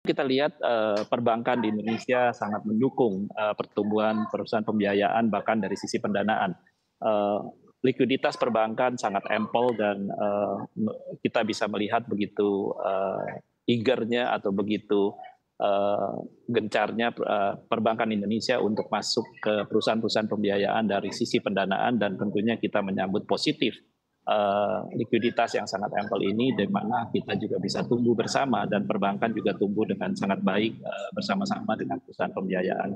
Kita lihat perbankan di Indonesia sangat mendukung pertumbuhan perusahaan pembiayaan bahkan dari sisi pendanaan. Eh, Likuiditas perbankan sangat ample dan kita bisa melihat begitu eagernya atau begitu eh, gencarnya perbankan Indonesia untuk masuk ke perusahaan-perusahaan pembiayaan dari sisi pendanaan, dan tentunya kita menyambut positif likuiditas yang sangat ample ini, di mana kita juga bisa tumbuh bersama dan perbankan juga tumbuh dengan sangat baik bersama-sama dengan perusahaan pembiayaan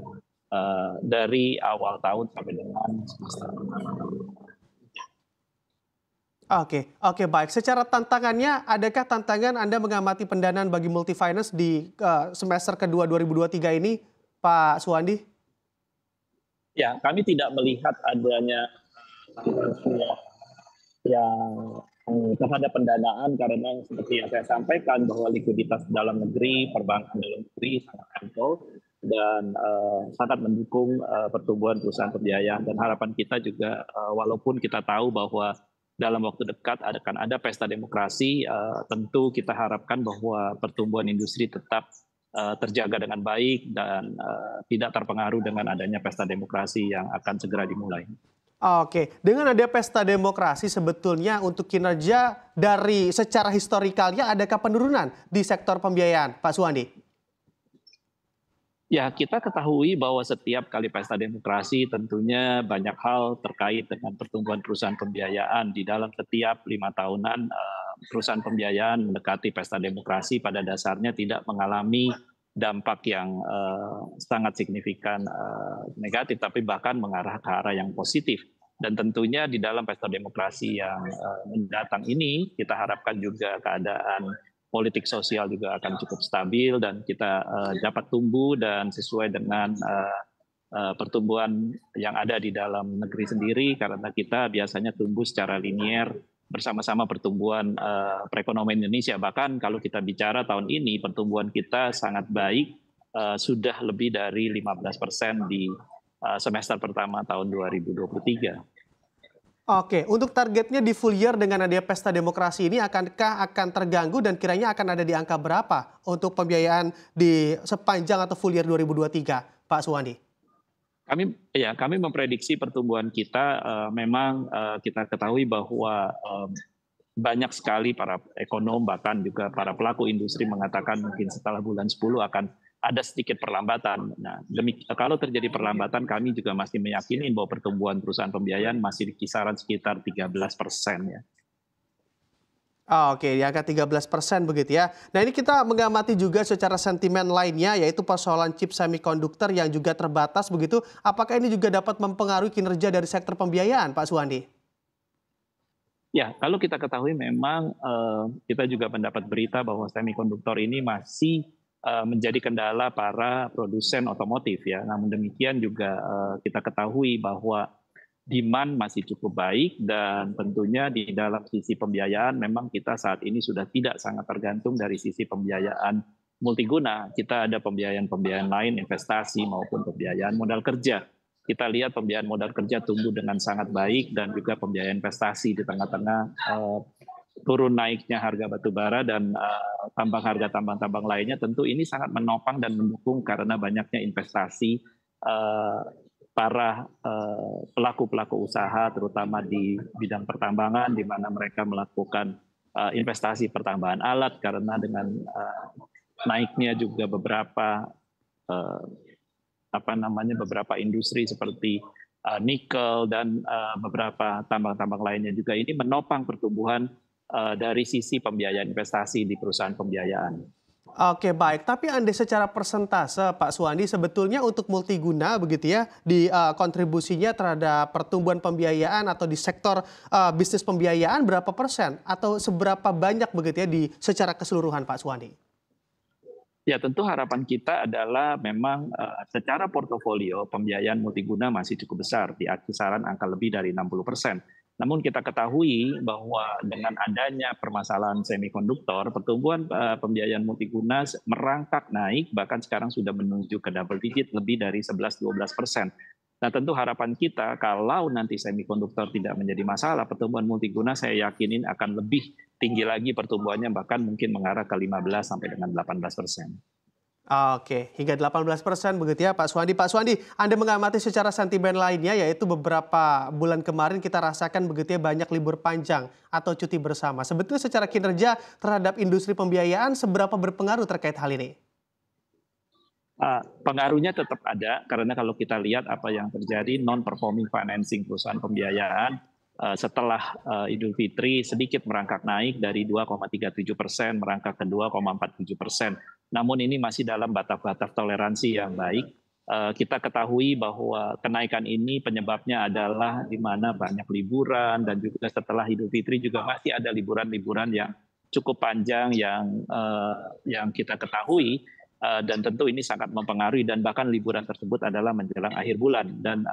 dari awal tahun sampai dengan semester. Oke, oke baik. Secara tantangannya, adakah tantangan Anda mengamati pendanaan bagi multifinance di semester kedua 2023 ini, Pak Suwandi? Ya, kami tidak melihat adanya yang terhadap pendanaan, karena seperti yang saya sampaikan bahwa likuiditas dalam negeri, perbankan dalam negeri sangat ample dan sangat mendukung pertumbuhan perusahaan pembiayaan, dan harapan kita juga walaupun kita tahu bahwa dalam waktu dekat akan ada pesta demokrasi, tentu kita harapkan bahwa pertumbuhan industri tetap terjaga dengan baik dan tidak terpengaruh dengan adanya pesta demokrasi yang akan segera dimulai. Oke, dengan ada pesta demokrasi sebetulnya untuk kinerja dari secara historikalnya adakah penurunan di sektor pembiayaan, Pak Suwandi? Ya, kita ketahui bahwa setiap kali pesta demokrasi tentunya banyak hal terkait dengan pertumbuhan perusahaan pembiayaan. Di dalam setiap 5 tahunan, perusahaan pembiayaan mendekati pesta demokrasi pada dasarnya tidak mengalami dampak yang sangat signifikan negatif, tapi bahkan mengarah ke arah yang positif. Dan tentunya di dalam pesta demokrasi yang mendatang ini, kita harapkan juga keadaan politik sosial juga akan cukup stabil dan kita dapat tumbuh dan sesuai dengan pertumbuhan yang ada di dalam negeri sendiri, karena kita biasanya tumbuh secara linier bersama-sama pertumbuhan perekonomian Indonesia. Bahkan kalau kita bicara tahun ini pertumbuhan kita sangat baik, sudah lebih dari 15% di semester pertama tahun 2023. Oke, untuk targetnya di full year dengan adanya pesta demokrasi ini akankah akan terganggu dan kiranya akan ada di angka berapa untuk pembiayaan di sepanjang atau full year 2023, Pak Suwandi? Kami memprediksi pertumbuhan kita, memang kita ketahui bahwa banyak sekali para ekonom bahkan juga para pelaku industri mengatakan mungkin setelah bulan 10 akan ada sedikit perlambatan. Nah, kalau terjadi perlambatan, kami juga masih meyakini bahwa pertumbuhan perusahaan pembiayaan masih di kisaran sekitar 13% ya. Oke, di angka 13% begitu ya. Nah ini kita mengamati juga secara sentimen lainnya yaitu persoalan chip semikonduktor yang juga terbatas begitu. Apakah ini juga dapat mempengaruhi kinerja dari sektor pembiayaan, Pak Suwandi? Ya, kalau kita ketahui memang kita juga mendapat berita bahwa semikonduktor ini masih menjadi kendala para produsen otomotif ya. Namun demikian juga kita ketahui bahwa demand masih cukup baik, dan tentunya di dalam sisi pembiayaan memang kita saat ini sudah tidak sangat tergantung dari sisi pembiayaan multiguna. Kita ada pembiayaan-pembiayaan lain, investasi maupun pembiayaan modal kerja. Kita lihat pembiayaan modal kerja tumbuh dengan sangat baik, dan juga pembiayaan investasi di tengah-tengah turun naiknya harga batu bara dan harga tambang-tambang lainnya, tentu ini sangat menopang dan mendukung karena banyaknya investasi para pelaku-pelaku usaha terutama di bidang pertambangan, di mana mereka melakukan investasi pertambahan alat, karena dengan naiknya juga beberapa beberapa industri seperti nikel dan beberapa tambang-tambang lainnya juga, ini menopang pertumbuhan dari sisi pembiayaan investasi di perusahaan pembiayaan. Oke baik, tapi Anda secara persentase Pak Suwandi sebetulnya untuk multiguna begitu ya di kontribusinya terhadap pertumbuhan pembiayaan atau di sektor bisnis pembiayaan berapa persen atau seberapa banyak begitu ya di secara keseluruhan Pak Suwandi? Ya, tentu harapan kita adalah memang secara portofolio pembiayaan multiguna masih cukup besar di kisaran angka lebih dari 60%. Namun kita ketahui bahwa dengan adanya permasalahan semikonduktor, pertumbuhan pembiayaan multiguna merangkak naik, bahkan sekarang sudah menuju ke double digit lebih dari 11-12%. Nah, tentu harapan kita kalau nanti semikonduktor tidak menjadi masalah, pertumbuhan multiguna saya yakinin akan lebih tinggi lagi pertumbuhannya, bahkan mungkin mengarah ke 15 sampai dengan 18%. Oke, hingga 18% begitu ya Pak Suwandi. Pak Suwandi, Anda mengamati secara sentimen lainnya yaitu beberapa bulan kemarin kita rasakan begitu ya banyak libur panjang atau cuti bersama. Sebetulnya secara kinerja terhadap industri pembiayaan seberapa berpengaruh terkait hal ini? Pengaruhnya tetap ada karena kalau kita lihat apa yang terjadi non performing financing perusahaan pembiayaan setelah Idul Fitri sedikit merangkak naik dari 2,37% merangkak ke 2,47%. Namun ini masih dalam batas-batas toleransi yang baik. Kita ketahui bahwa kenaikan ini penyebabnya adalah di mana banyak liburan dan juga setelah Idul Fitri juga masih ada liburan-liburan yang cukup panjang yang kita ketahui. Dan tentu ini sangat mempengaruhi dan bahkan liburan tersebut adalah menjelang akhir bulan dan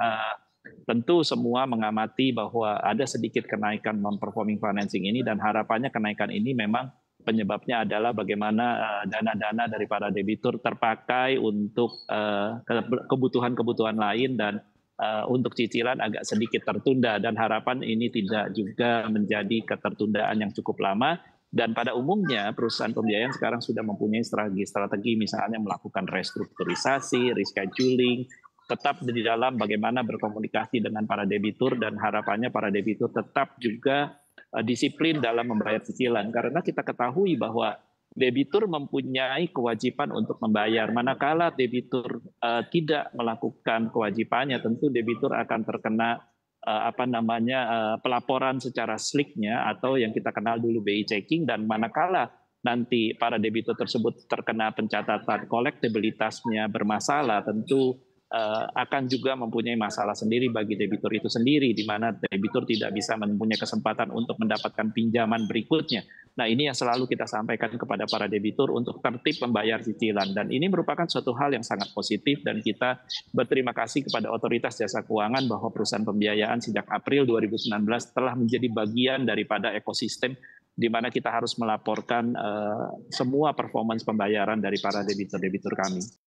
tentu semua mengamati bahwa ada sedikit kenaikan non performing financing ini dan harapannya kenaikan ini memang penyebabnya adalah bagaimana dana-dana dari para debitur terpakai untuk kebutuhan-kebutuhan lain dan untuk cicilan agak sedikit tertunda dan harapan ini tidak juga menjadi ketertundaan yang cukup lama. Dan pada umumnya perusahaan pembiayaan sekarang sudah mempunyai strategi misalnya melakukan restrukturisasi, rescheduling, tetap di dalam bagaimana berkomunikasi dengan para debitur dan harapannya para debitur tetap juga disiplin dalam membayar cicilan. Karena kita ketahui bahwa debitur mempunyai kewajiban untuk membayar. Manakala debitur tidak melakukan kewajibannya, tentu debitur akan terkena pelaporan secara slicknya atau yang kita kenal dulu BI checking dan manakala nanti para debitur tersebut terkena pencatatan kolektabilitasnya bermasalah tentu akan juga mempunyai masalah sendiri bagi debitur itu sendiri di mana debitur tidak bisa mempunyai kesempatan untuk mendapatkan pinjaman berikutnya. Nah, ini yang selalu kita sampaikan kepada para debitur untuk tertib membayar cicilan dan ini merupakan suatu hal yang sangat positif dan kita berterima kasih kepada Otoritas Jasa Keuangan bahwa perusahaan pembiayaan sejak April 2019 telah menjadi bagian daripada ekosistem di mana kita harus melaporkan semua performance pembayaran dari para debitur-debitur kami.